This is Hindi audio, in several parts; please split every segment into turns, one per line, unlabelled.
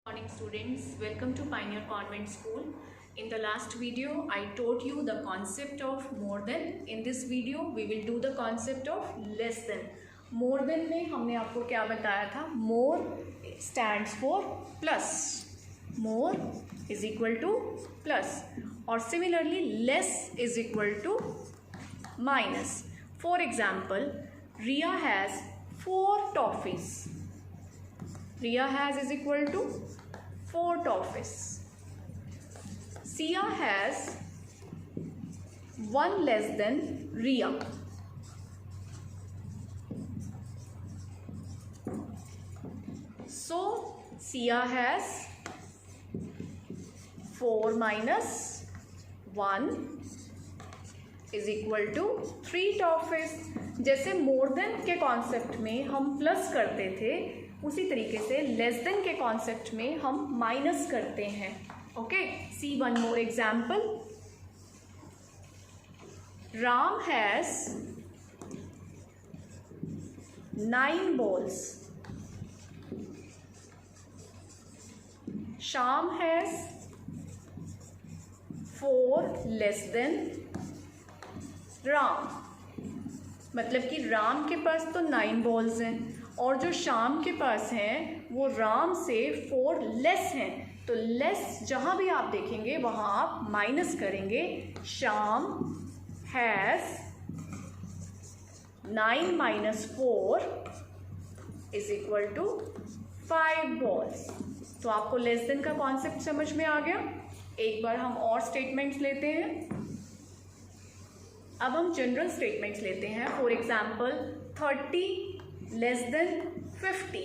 Morning students, welcome to Pioneer Convent School. In the last video I taught you the concept of more than. In this video we will do the concept of less than. More than में हमने आपको क्या बताया था? More stands for plus. More is equal to plus. और similarly less is equal to minus. For example, Riya has 4 toffees. Riya has is equal to 4 toffees. Sia has 1 less than Riya. So Sia has 4 minus 1 is equal to 3 toffees. जैसे मोर देन के कॉन्सेप्ट में हम प्लस करते थे, उसी तरीके से लेस देन के कॉन्सेप्ट में हम माइनस करते हैं. Okay, see one more example. Ram has 9 balls. Shyam has 4 less than Ram. मतलब कि राम के पास तो 9 balls हैं और जो श्याम के पास हैं वो राम से 4 लेस हैं. तो लेस जहाँ भी आप देखेंगे वहाँ आप माइनस करेंगे. Shyam has 9 minus 4 is equal to 5 balls. तो आपको लेस देन का कॉन्सेप्ट समझ में आ गया. एक बार हम और स्टेटमेंट्स लेते हैं. अब हम जनरल स्टेटमेंट्स लेते हैं. For example 30 less than 50.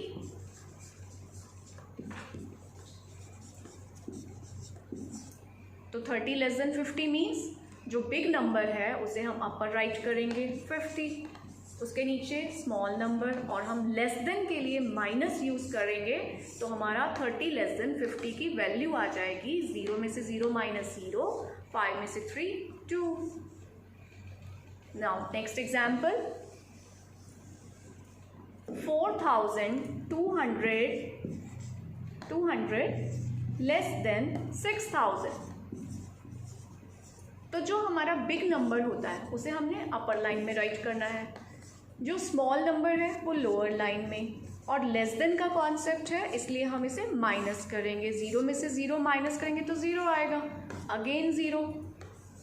तो 30 लेस देन 50 मीन्स जो बिग नंबर है उसे हम अपर राइट करेंगे 50, उसके नीचे स्मॉल नंबर, और हम लेस देन के लिए माइनस यूज़ करेंगे तो हमारा 30 लेस देन 50 की वैल्यू आ जाएगी. 0 में से 0 माइनस 0, 5 में से 3 2. Now next example. 4,200 less than 6,000. तो जो हमारा बिग नंबर होता है उसे हमने अपर लाइन में राइट करना है, जो स्मॉल नंबर है वो लोअर लाइन में, और लेस देन का कॉन्सेप्ट है इसलिए हम इसे माइनस करेंगे. 0 में से 0 माइनस करेंगे तो 0 आएगा, अगेन 0.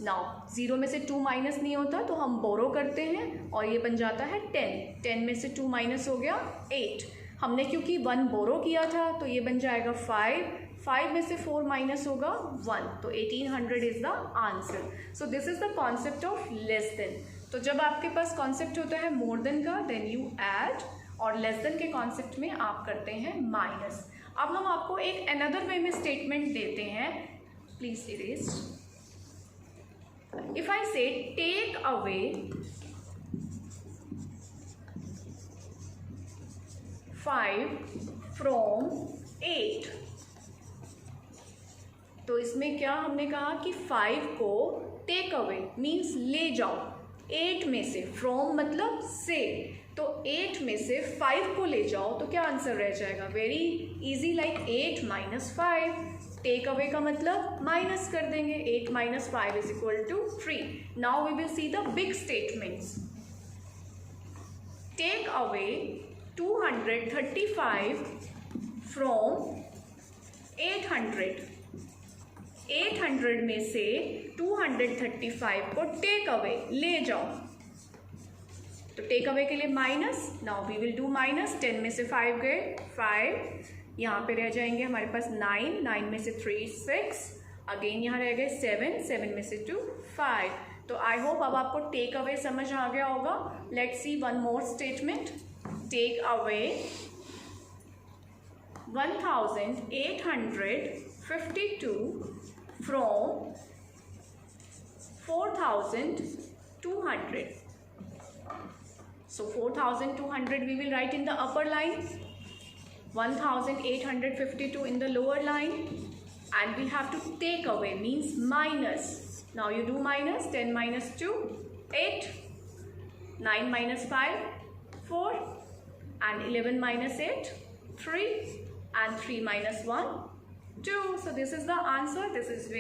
नाउ 0 में से 2 माइनस नहीं होता तो हम बोरो करते हैं और ये बन जाता है 10. 10 में से 2 माइनस हो गया 8. हमने क्योंकि 1 बोरो किया था तो ये बन जाएगा 5. 5 में से 4 माइनस होगा 1, तो 1800 is the answer. So this is the concept of less than. तो जब आपके पास कॉन्सेप्ट होता है मोर देन का, देन यू ऐड, और लेस देन के कॉन्सेप्ट में आप करते हैं माइनस. अब हम आपको एक अनदर वे में स्टेटमेंट देते हैं. Please erase. If I say take away 5 from 8, तो इसमें क्या हमने कहा कि 5 को टेक अवे मीन्स ले जाओ 8 में से. फ्रॉम मतलब से, तो 8 में से 5 को ले जाओ तो क्या आंसर रह जाएगा? Very easy, like 8 minus 5. Take away का मतलब माइनस कर देंगे. 8 minus 5 is equal to 3. Now we will see the big statements. Take away 235 from 800. 800 में से 235 को टेक अवे ले जाओ, तो टेक अवे के लिए minus. Now we will do minus. 10 में से 5 गए 5, यहाँ पे रह जाएंगे हमारे पास 9. 9 में से 3 6, अगेन यहाँ रह गए 7. 7 में से 2 5. तो आई होप अब आपको टेक अवे समझ आ गया होगा. Let's see one more statement. Take away 1852 from 4200. So 4200 we will write in the upper line, 1852 in the lower line, and we have to take away means minus. Now you do minus. 10 minus 2 8, 9 minus 5 4, and 11 minus 8 3. and 3 minus 1, 2. So this is the answer. This is very